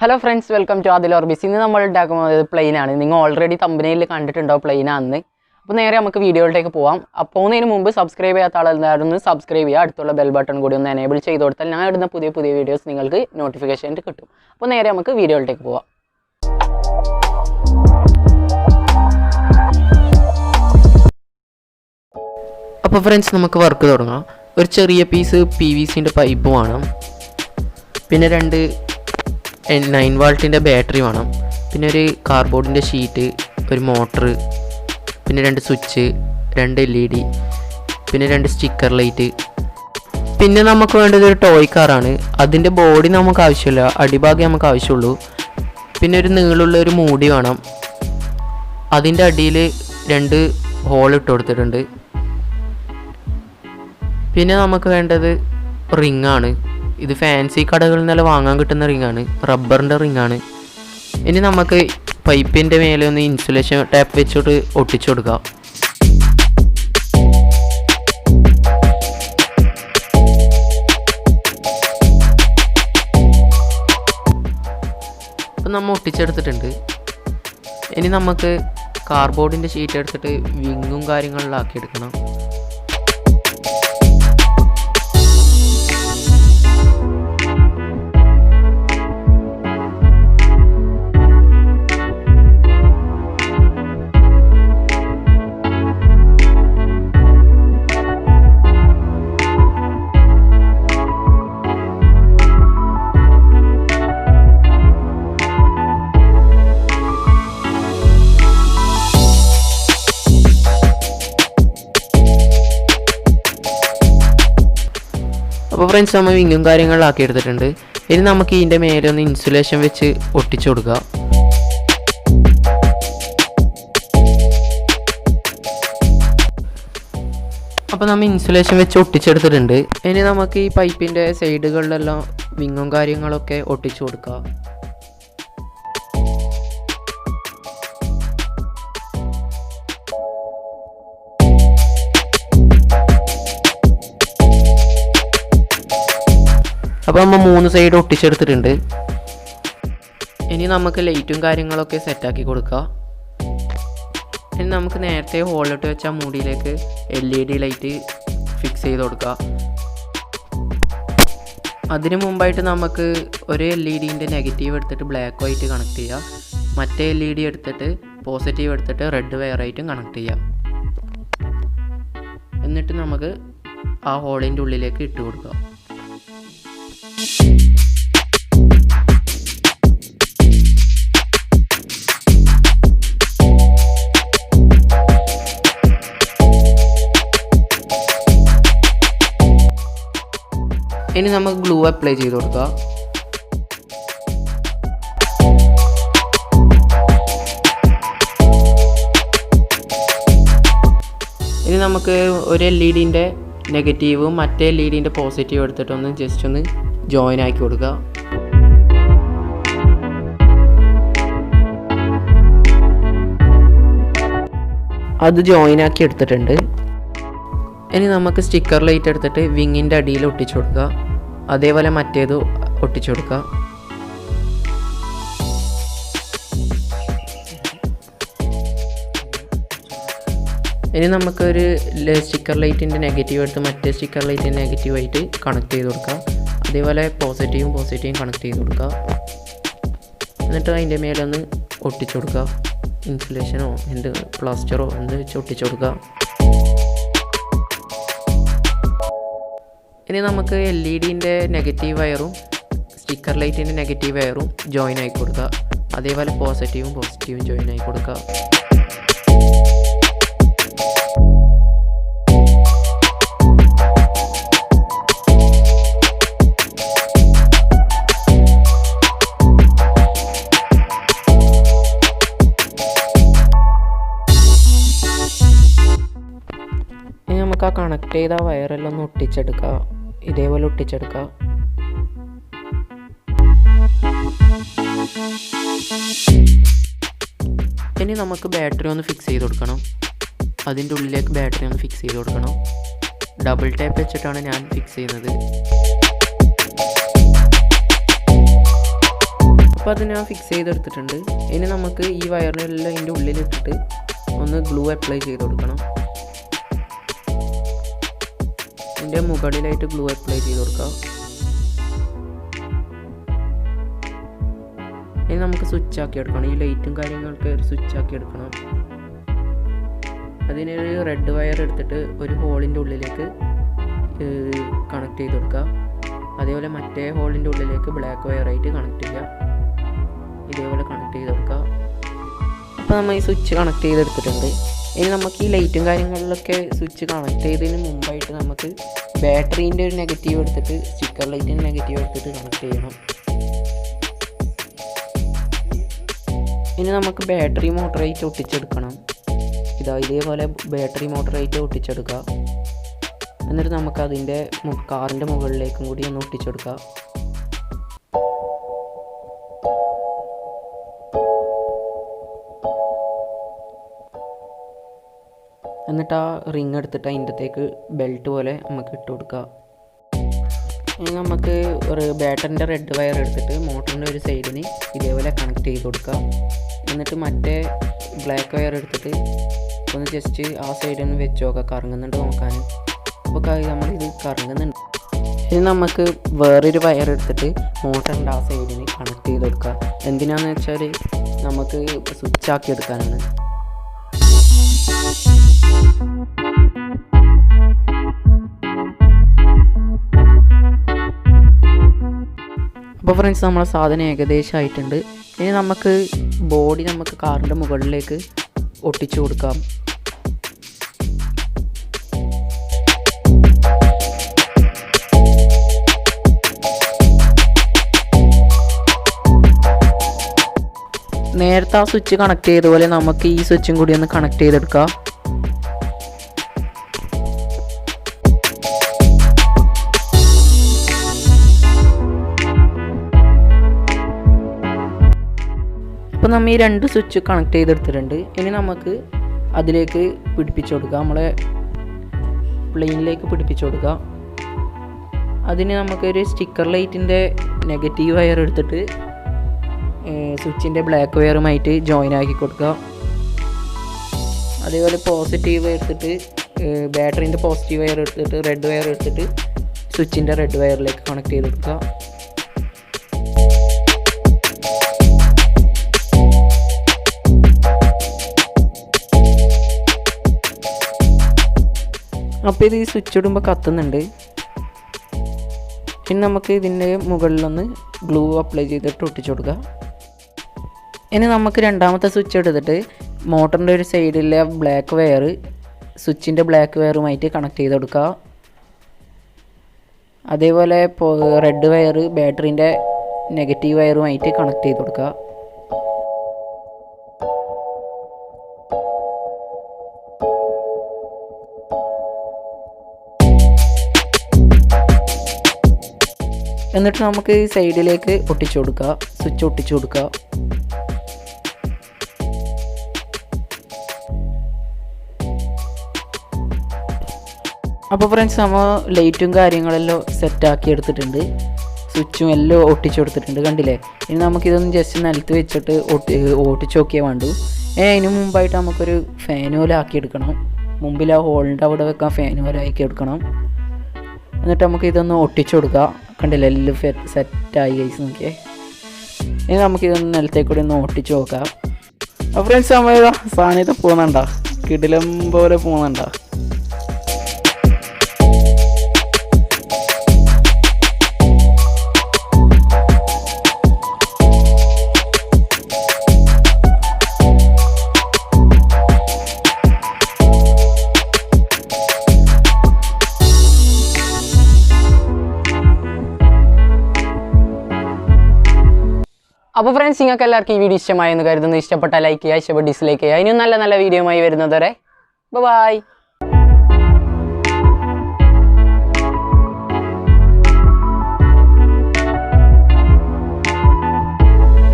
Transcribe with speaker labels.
Speaker 1: Hello friends, welcome to Adil Orbis. In this plane, you already thumbnail plane. അപ്പോൾ നേരെ നമുക്ക് വീഡിയോയിലേക്ക് പോവാം. പോകുന്നതിന് മുമ്പ് സബ്സ്ക്രൈബ് ചെയ്യാത്ത ആളെല്ലാവരും സബ്സ്ക്രൈബ് ചെയ്യുക. അടുത്തുള്ള ബെൽ ബട്ടൺ കൂടി ഒന്ന് എനേബിൾ ചെയ്ത് കൊടുത്താൽ ഞാൻ ഇടുന്ന പുതിയ വീഡിയോസ് നിങ്ങൾക്ക് നോട്ടിഫിക്കേഷൻ കിട്ടും. അപ്പോൾ നേരെ നമുക്ക് വീഡിയോയിലേക്ക് പോവാം. അപ്പോൾ ഫ്രണ്ട്സ് നമുക്ക് വർക്ക് തുടങ്ങാം. ഒരു ചെറിയ പീസ് PVCൻ്റെ പൈപ്പ് വേണം. പിന്നെ 9 വോൾട്ടിൻ്റെ ബാറ്ററി വേണം. പിന്നെ ഒരു കാർഡ്ബോർഡിൻ്റെ ഷീറ്റ്, ഒരു മോട്ടർ, പിന്നെ 2 സ്വിച്ച്, 2 LED, പിന്നെ 2 സ്റ്റിക്കർ ലൈറ്റ്. പിന്നെ നമുക്ക് വേണ്ടത് ഒരു ടോയ് കാറാണ്. അതിൻ്റെ ബോഡി നമുക്ക് ആവശ്യമില്ല, അടിഭാഗം നമുക്ക് ആവശ്യമുള്ളൂ. പിന്നെ ഒരു നീളമുള്ള ഒരു മൂടി വേണം. അതിൻ്റെ അടിയിൽ 2 ഹോൾ ഇട്ട് കൊടുത്തിട്ടുണ്ട്. പിന്നെ നമുക്ക് വേണ്ടത് റിങ്ങാണ്. ഇത് ഫാൻസി കടകളിൽ നിന്നെല്ലാം വാങ്ങാൻ കിട്ടുന്ന റിങ്ങാണ്, റബ്ബറിൻ്റെ റിങ്ങാണ്. ഇനി നമുക്ക് പൈപ്പിൻ്റെ മേലെ ഒന്ന് ഇൻസുലേഷൻ ടാപ്പ് വെച്ചിട്ട് ഒട്ടിച്ചു കൊടുക്കാം. അപ്പം നമ്മൾ ഒട്ടിച്ചെടുത്തിട്ടുണ്ട്. ഇനി നമുക്ക് കാർഡ്ബോർഡിൻ്റെ ഷീറ്റ് എടുത്തിട്ട് വിങ്ങും കാര്യങ്ങളിലാക്കി എടുക്കണം. അപ്പോൾ ഫ്രണ്ട്സ് നമ്മൾ വിങ്ങും കാര്യങ്ങളിലാക്കി എടുത്തിട്ടുണ്ട്. ഇനി നമുക്ക് ഇതിൻ്റെ മേലെ ഒന്ന് ഇൻസുലേഷൻ വെച്ച് ഒട്ടിച്ചു കൊടുക്കുക. അപ്പോൾ നമ്മൾ ഇൻസുലേഷൻ വെച്ച് ഒട്ടിച്ചെടുത്തിട്ടുണ്ട്. ഇനി നമുക്ക് ഈ പൈപ്പിൻ്റെ സൈഡുകളിലെല്ലാം വിങ്ങും കാര്യങ്ങളൊക്കെ ഒട്ടിച്ചു കൊടുക്കുക. അപ്പോൾ നമ്മൾ 3 സൈഡ് ഒട്ടിച്ചെടുത്തിട്ടുണ്ട്. ഇനി നമുക്ക് ലൈറ്റും കാര്യങ്ങളൊക്കെ സെറ്റാക്കി കൊടുക്കുക. ഇനി നമുക്ക് നേരത്തെ ഹോളിട്ട് വെച്ച മൂടിയിലേക്ക് LED ലൈറ്റ് ഫിക്സ് ചെയ്ത് കൊടുക്കുക. അതിന് മുമ്പായിട്ട് നമുക്ക് ഒരു LEDൻ്റെ നെഗറ്റീവ് എടുത്തിട്ട് ബ്ലാക്ക് വൈറ്റ് കണക്ട് ചെയ്യുക. മറ്റേ LED എടുത്തിട്ട് പോസിറ്റീവ് എടുത്തിട്ട് റെഡ് വയറായിട്ടും കണക്ട് ചെയ്യുക. എന്നിട്ട് നമുക്ക് ആ ഹോളിൻ്റെ ഉള്ളിലേക്ക് ഇട്ട് കൊടുക്കുക. ഇനി നമുക്ക് ഗ്ലൂ അപ്ലൈ ചെയ്ത് കൊടുക്കുക. ഇനി നമുക്ക് ഒരു LEDൻ്റെ നെഗറ്റീവും മറ്റേ LEDൻ്റെ പോസിറ്റീവ് എടുത്തിട്ടൊന്ന് ജസ്റ്റ് ഒന്ന് ജോയിൻ ആക്കി കൊടുക്കുക. അത് ജോയിൻ ആക്കി എടുത്തിട്ടുണ്ട്. ഇനി നമുക്ക് സ്റ്റിക്കർ ലൈറ്റ് എടുത്തിട്ട് വിങ്ങിൻ്റെ അടിയിൽ ഒട്ടിച്ചു കൊടുക്കുക. അതേപോലെ മറ്റേത് ഒട്ടിച്ചു കൊടുക്കുക. ഇനി നമുക്കൊരു സ്റ്റിക്കർ ലൈറ്റിൻ്റെ നെഗറ്റീവ് എടുത്ത് മറ്റേ സ്റ്റിക്കർ ലൈറ്റിൻ്റെ നെഗറ്റീവായിട്ട് കണക്ട് ചെയ്ത് കൊടുക്കുക. അതേപോലെ പോസിറ്റീവും കണക്ട് ചെയ്ത് കൊടുക്കുക. എന്നിട്ട് അതിൻ്റെ മേലെ ഒന്ന് ഒട്ടിച്ചു കൊടുക്കുക. ഇൻസുലേഷനോ പ്ലാസ്റ്ററോ എന്ത് വെച്ച് ഒട്ടിച്ചു കൊടുക്കുക. ഇനി നമുക്ക് LEDൻ്റെ നെഗറ്റീവ് വയറും സ്റ്റിക്കർ ലൈറ്റിൻ്റെ നെഗറ്റീവ് വയറും ജോയിൻ ആക്കി കൊടുക്കുക. അതേപോലെ പോസിറ്റീവും ജോയിൻ ആക്കി കൊടുക്കുക. ഇനി നമുക്ക് ആ കണക്ട് ചെയ്ത വയറെല്ലാം ഒന്ന് ഒട്ടിച്ചെടുക്കുക. ഇതേപോലെ ഒട്ടിച്ചെടുക്കുക. ഇനി നമുക്ക് ബാറ്ററി ഒന്ന് ഫിക്സ് ചെയ്ത് കൊടുക്കണം. അതിൻ്റെ ഉള്ളിലേക്ക് ബാറ്ററി ഒന്ന് ഫിക്സ് ചെയ്ത് കൊടുക്കണം. ഡബിൾ ടാപ്പ് വെച്ചിട്ടാണ് ഞാൻ ഫിക്സ് ചെയ്യുന്നത്. അപ്പോൾ അത് ഞാൻ ഫിക്സ് ചെയ്തെടുത്തിട്ടുണ്ട്. ഇനി നമുക്ക് ഈ വയറിനെല്ലാം ഇതിൻ്റെ ഉള്ളിലിട്ടിട്ട് ഒന്ന് ഗ്ലൂ അപ്ലൈ ചെയ്ത് കൊടുക്കണം. ഇതിൻ്റെ മുകളിലായിട്ട് ഗ്ലൂ അപ്ലൈ ചെയ്ത് കൊടുക്കാം. ഇനി നമുക്ക് സ്വിച്ച് ആക്കി എടുക്കണം. ഈ ലൈറ്റും കാര്യങ്ങളൊക്കെ ഒരു സ്വിച്ച് ആക്കി എടുക്കണം. അതിനൊരു റെഡ് വയർ എടുത്തിട്ട് ഒരു ഹോളിൻ്റെ ഉള്ളിലേക്ക് കണക്ട് ചെയ്ത് കൊടുക്കുക. അതേപോലെ മറ്റേ ഹോളിൻ്റെ ഉള്ളിലേക്ക് ബ്ലാക്ക് വയറായിട്ട് കണക്ട് ചെയ്യുക. ഇതേപോലെ കണക്ട് ചെയ്ത് കൊടുക്കുക. അപ്പോൾ നമ്മൾ ഈ സ്വിച്ച് കണക്ട് ചെയ്തെടുത്തിട്ടുണ്ട്. ഇനി നമുക്ക് ഈ ലൈറ്റും കാര്യങ്ങളിലൊക്കെ സ്വിച്ച് കണക്ട് ചെയ്തതിന് മുമ്പായിട്ട് നമുക്ക് ബാറ്ററീൻ്റെ ഒരു നെഗറ്റീവ് എടുത്തിട്ട് സ്റ്റിക്കർ ലൈറ്റിൻ്റെ നെഗറ്റീവ് എടുത്തിട്ട് കണക്ട് ചെയ്യണം. ഇനി നമുക്ക് ബാറ്ററി മോട്ടറായിട്ട് ഒട്ടിച്ചെടുക്കണം. ഇതേപോലെ ബാറ്ററി മോട്ടറായിട്ട് ഒട്ടിച്ചെടുക്കുക. എന്നിട്ട് നമുക്ക് അതിൻ്റെ കാറിൻ്റെ മുകളിലേക്കും കൂടി ഒന്ന് ഒട്ടിച്ചെടുക്കുക. എന്നിട്ട് ആ റിങ് എടുത്തിട്ട് അതിൻ്റെത്തേക്ക് ബെൽറ്റ് പോലെ നമുക്ക് ഇട്ട് കൊടുക്കുക. ഇനി നമുക്ക് ഒരു ബാറ്ററിൻ്റെ റെഡ് വയർ എടുത്തിട്ട് മോട്ടറിൻ്റെ ഒരു സൈഡിന് ഇതേപോലെ കണക്ട് ചെയ്ത് കൊടുക്കുക. എന്നിട്ട് മറ്റേ ബ്ലാക്ക് വയർ എടുത്തിട്ട് ഒന്ന് ജസ്റ്റ് ആ സൈഡിൽ നിന്ന് വെച്ച് നോക്കുക, കറങ്ങുന്നുണ്ട് നോക്കാൻ. അപ്പോൾ നമ്മളിത് കറങ്ങുന്നുണ്ട്. ഇനി നമുക്ക് വേറൊരു വയർ എടുത്തിട്ട് മോട്ടറിൻ്റെ ആ സൈഡിന് കണക്ട് ചെയ്ത് കൊടുക്കുക. എന്തിനാണെന്ന് വെച്ചാൽ നമുക്ക് സ്വിച്ച് ആക്കി എടുക്കാനാണ്. അപ്പോൾ ഫ്രണ്ട്സ്, നമ്മളെ സാധനം ഏകദേശം ആയിട്ടുണ്ട്. ഇനി നമുക്ക് ബോഡി നമുക്ക് കാറിൻ്റെ മുകളിലേക്ക് ഒട്ടിച്ചു കൊടുക്കാം. നേരത്തെ ആ സ്വിച്ച് കണക്ട് ചെയ്തതുപോലെ നമുക്ക് ഈ സ്വിച്ചും കൂടി ഒന്ന് കണക്ട് ചെയ്തെടുക്കാം. അപ്പോൾ നമ്മൾ ഈ രണ്ട് സ്വിച്ച് കണക്ട് ചെയ്തെടുത്തിട്ടുണ്ട്. ഇനി നമുക്ക് അതിലേക്ക് പിടിപ്പിച്ചു കൊടുക്കുക, നമ്മളെ പ്ലെയിനിലേക്ക് പിടിപ്പിച്ചു കൊടുക്കുക. അതിന് നമുക്കൊരു സ്റ്റിക്കർ ലൈറ്റിൻ്റെ നെഗറ്റീവ് വയർ എടുത്തിട്ട് സ്വിച്ചിൻ്റെ ബ്ലാക്ക് വയറുമായിട്ട് ജോയിൻ ആക്കി കൊടുക്കുക. അതേപോലെ പോസിറ്റീവ് എടുത്തിട്ട് ബാറ്ററീൻ്റെ പോസിറ്റീവ് വയർ എടുത്തിട്ട് റെഡ് വയർ എടുത്തിട്ട് സ്വിച്ചിൻ്റെ റെഡ് വയറിലേക്ക് കണക്ട് ചെയ്ത് കൊടുക്കുക. അപ്പോൾ ഇത് ഈ സ്വിച്ച് ഇടുമ്പോൾ കത്തുന്നുണ്ട്. ഇനി നമുക്ക് ഇതിൻ്റെ മുകളിലൊന്ന് ഗ്ലൂ അപ്ലൈ ചെയ്തിട്ട് ഒട്ടിച്ചു കൊടുക്കുക. ഇനി നമുക്ക് രണ്ടാമത്തെ സ്വിച്ച് എടുത്തിട്ട് മോട്ടറിൻ്റെ ഒരു സൈഡിലെ ബ്ലാക്ക് വയർ സ്വിച്ചിൻ്റെ ബ്ലാക്ക് വയറുമായിട്ട് കണക്ട് ചെയ്ത് കൊടുക്കുക. അതേപോലെ റെഡ് വയർ ബാറ്ററീൻ്റെ നെഗറ്റീവ് വയറുമായിട്ട് കണക്ട് ചെയ്ത് കൊടുക്കുക. എന്നിട്ട് നമുക്ക് ഈ സൈഡിലേക്ക് ഒട്ടിച്ചു കൊടുക്കുക, സ്വിച്ച് ഒട്ടിച്ചു കൊടുക്കുക. അപ്പോൾ ഫ്രണ്ട്സ്, നമ്മൾ ലൈറ്റും കാര്യങ്ങളെല്ലാം സെറ്റാക്കി എടുത്തിട്ടുണ്ട്, സ്വിച്ചും എല്ലാം ഒട്ടിച്ചു കൊടുത്തിട്ടുണ്ട്, കണ്ടില്ലേ. ഇനി നമുക്കിതൊന്ന് ജസ്റ്റ് നിലത്ത് വെച്ചിട്ട് ഓട്ടിച്ച് നോക്കിയേ വേണ്ടു. അതിന് മുമ്പായിട്ട് നമുക്കൊരു ഫാൻ പോലെ ആക്കിയെടുക്കണം. മുമ്പിൽ ആ ഹോളിൻ്റെ അവിടെ വെക്കാൻ ഫാൻ പോലെ ആക്കി എടുക്കണം. എന്നിട്ട് നമുക്ക് ഇതൊന്ന് ഒട്ടിച്ചു കൊടുക്കുക. കണ്ടില്ലേ, എല്ലാം സെറ്റായി ഗൈസ്, നോക്കിയേ. ഇനി നമുക്കിതൊന്ന് നിലത്തേക്കൂടി ഒന്ന് ഒട്ടിച്ചു നോക്കാം. അപ്പോൾ ഫ്രണ്ട്സ്, നമ്മൾ സാധനത്തെ പോകുന്നുണ്ടോ, കിടിലം പോലെ പോകുന്നുണ്ടോ. അപ്പോൾ ഫ്രണ്ട്സ്, നിങ്ങൾക്ക് എല്ലാവർക്കും ഈ വീഡിയോ ഇഷ്ടമായെന്ന് കരുതുന്നു. ഇഷ്ടപ്പെട്ടാൽ ലൈക്ക് ചെയ്യുക, ഇഷ്ടപ്പെട്ട ഡിസ്ലൈക്ക് ചെയ്യുക. ഇനിയും നല്ല നല്ല വീഡിയോ ആയി വരുന്നത് വരെ ബൈ.